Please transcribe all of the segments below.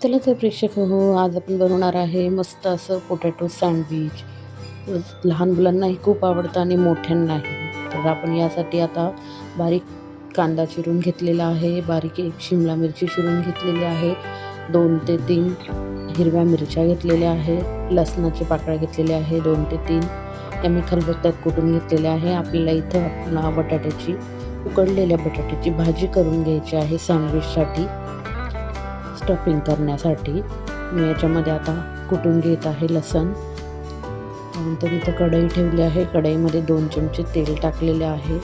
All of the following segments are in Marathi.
चला तर प्रेक्षक हो, आज आपण बनवणार आहे मस्त असं पोटॅटो सँडविच. लहान मुलांनाही खूप आवडतं आणि मोठ्यांनाही. तर आपण यासाठी आता बारीक कांदा चिरून घेतलेला आहे, बारीक एक शिमला मिरची चिरून घेतलेली आहे, 2 ते 3 हिरव्या मिरच्या घेतलेल्या आहे, लसणाच्या पाकळ्या घेतलेल्या आहे 2 ते 3. त्या मी खलबत्त्यात कुटून घेतलेल्या आहे. आपल्याला इथं बटाट्याची उकडलेल्या बटाट्याची भाजी करून घ्यायची आहे सँडविचसाठी, स्टफिंग करण्यासाठी. मी याच्यामध्ये आता कुटून घेत आहे लसण. त्यानंतर इथं कढई ठेवली आहे. कढईमध्ये 2 चमचे तेल टाकलेले आहे.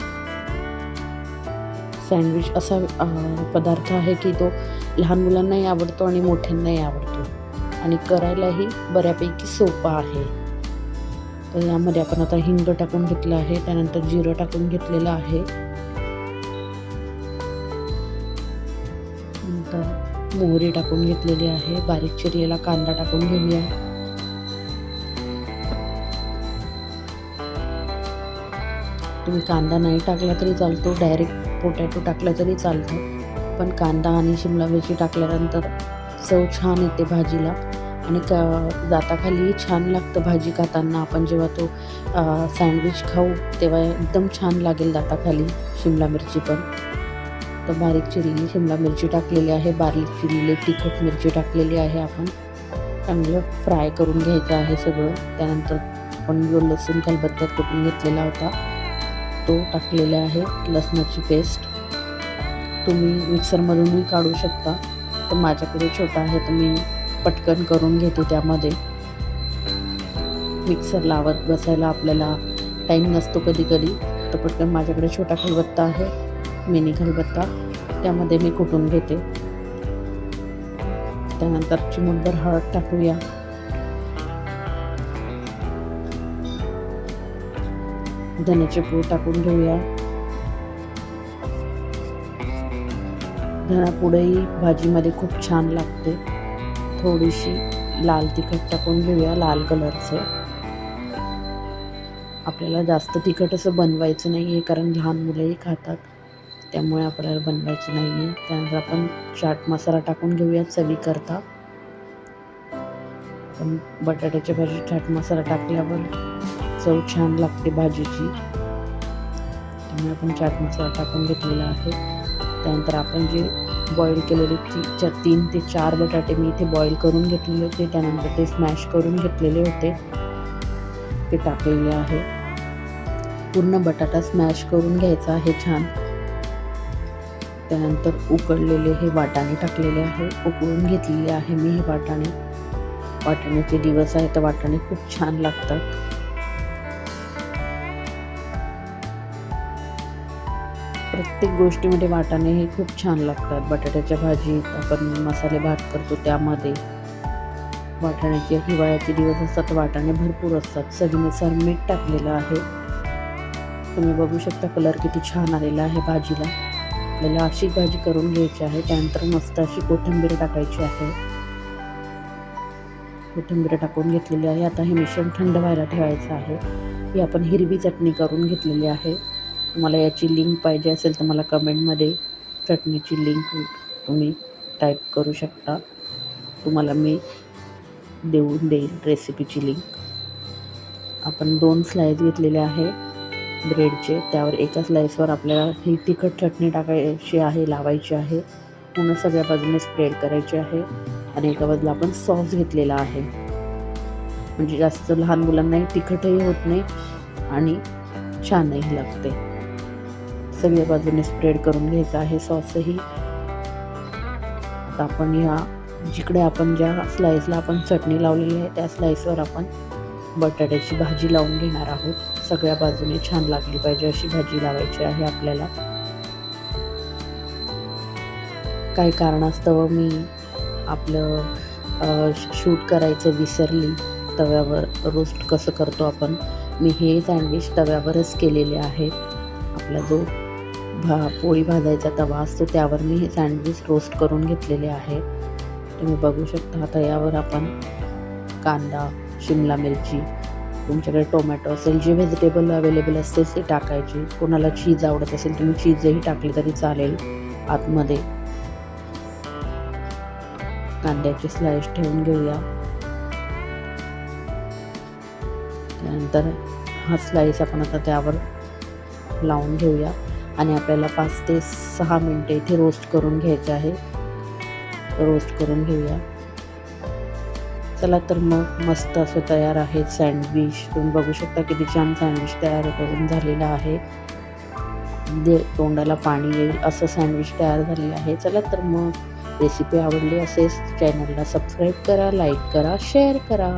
सँडविच असा पदार्थ आहे की तो लहान मुलांनाही आवडतो आणि मोठ्यांनाही आवडतो आणि करायलाही बऱ्यापैकी सोपा आहे. तर यामध्ये आपण आता हिंग टाकून घेतलं आहे, त्यानंतर जिरं टाकून घेतलेलं आहे. नंतर मोहरी टाकून घेतलेली आहे. बारीक चिरलेला कांदा टाकून घेऊया. तुम्ही कांदा नाही टाकला तरी चालतो, डायरेक्ट पोटॅटो टाकला तरी चालतं, पण कांदा आणि शिमला मिरची टाकल्यानंतर चव छान येते भाजीला आणि दाताखालीही छान लागतं. भाजी खाताना आपण जेव्हा तो सँडविच खाऊ तेव्हा एकदम छान लागेल दाताखाली शिमला मिरची पण. तर बारीक चिरलेली शिमला मिरची टाकलेली आहे, बारीक चिरलेली तिखट मिरची टाकलेली आहे. आपण चांगलं फ्राय करून घ्यायचं आहे सगळं. त्यानंतर आपण जो लसूण खलबत्त्यात कुटून घेतलेला होता तो टाकलेला आहे, लसणाची पेस्ट. तुम्ही मिक्सरमधूनही काढू शकता, तर माझ्याकडे छोटा आहे तर मी पटकन करून घेते. त्यामध्ये मिक्सर लावत बसायला आपल्याला टाईम नसतो कधी कधी, तर पटकन माझ्याकडे छोटा खलबत्ता आहे, मिनी खलबत्ता, त्यामध्ये मी कुटून घेते. त्यानंतर चिमूटभर हळद टाकूया. धण्याचे पूड टाकून घेऊया. धनापूडही भाजीमध्ये खूप छान लागते. थोडीशी लाल तिखट टाकून घेऊया, लाल कलरचं. आपल्याला जास्त तिखट असं बनवायचं नाही आहे, कारण लहान मुलंही खातात, त्यामुळे आपल्याला बनवायचं नाही आहे. त्यानंतर आपण चाट मसाला टाकून घेऊया चवीकरता. पण बटाट्याच्या भाजीत चाट मसाला टाकल्यावर चव छान लागते भाजीची, त्यामुळे आपण चाट मसाला टाकून घेतलेला आहे. त्यानंतर आपण जे बॉईल केलेले 3 ते 4 बटाटे मी इथे बॉईल करून घेतलेले होते, त्यानंतर ते स्मॅश करून घेतलेले होते, ते टाकलेले आहे. पूर्ण बटाटा स्मॅश करून घ्यायचा आहे छान. त्यानंतर उकडलेले हे वाटाणे टाकलेले आहे, उकळून घेतलेले आहे मी हे वाटाणे. वाटाण्याचे दिवस आहे तर वाटाणे खूप छान लागतात. प्रत्येक गोष्टीमध्ये वाटाणे हे खूप छान लागतात. बटाट्याच्या भाजीत आपण मसाले भात करतो त्यामध्ये वाटाण्याचे हिवाळ्याचे दिवस असतात, वाटाणे भरपूर असतात. चवीनुसार मीठ टाकलेलं आहे. तुम्ही बघू शकता कलर किती छान आलेला आहे भाजीला. आपल्याला अशी भाजी करून घ्यायची आहे. त्यानंतर मस्त अशी कोथिंबीर टाकायची आहे. कोथिंबीर टाकून घेतलेली आहे. आता हे मिश्रण थंड व्हायला ठेवायचं आहे. ही आपण हिरवी चटणी करून घेतलेली आहे. तुम्हाला याची लिंक पाहिजे असेल तर मला कमेंटमध्ये चटणीची लिंक तुम्ही टाईप करू शकता, तुम्हाला मी देऊन देईल रेसिपीची लिंक. आपण 2 स्लाईस घेतलेले आहे ब्रेडचे, त्यावर एका स्लाईसवर आपल्याला ही तिखट चटणी टाकायची आहे, लावायची आहे. पूर्ण सगळ्या बाजूने स्प्रेड करायची आहे आणि एका बाजूला आपण सॉस घेतलेला आहे, म्हणजे जास्त लहान मुलांनाही तिखटही होत नाही आणि छानही लागते. सगळ्या बाजूने स्प्रेड करून घ्यायचं आहे सॉसही. आता आपण जिकडे आपण ज्या स्लाईसला आपण चटणी लावलेली आहे त्या स्लाईसवर आपण बटाट्याची भाजी लावून घेणार आहोत. सगळ्या बाजूने छान लागली पाहिजे अशी भाजी लावायची आहे आपल्याला. काही कारणास्तव मी आपलं शूट करायचं विसरली. तव्यावर रोस्ट कसं करतो आपण, मी हे सँडविच तव्यावरच केलेले आहे. आपला जो पोळी भाजायचा तवा असतो त्यावर मी हे सँडविच रोस्ट करून घेतलेले आहे. तुम्ही बघू शकता. आता यावर आपण कांदा, शिमला मिरची, तुमच्याकडे टोमॅटो असेल, जे व्हेजिटेबल अवेलेबल असते ते टाकायचे. कोणाला चीज आवडत असेल तुम्ही चीजही टाकले तरी चालेल आतमध्ये. कांद्याची स्लाइस ठेवून घेऊया. त्यानंतर हा स्लाइस आपण आता त्यावर लावून घेऊया आणि आपल्याला 5 ते 6 मिनटे इथे रोस्ट करून घ्यायचे आहे. रोस्ट करून घेऊया. चला तर मग मस्त असं तयार आहे सँडविच. तुम्ही बघू शकता किती छान सँडविच तयार करून झालेलं आहे. तोंडाला पाणी येईल असं सँडविच तयार झालेलं आहे. चला तर मग रेसिपी आवडली असेल चॅनलला सबस्क्राईब करा, लाईक करा, शेअर करा.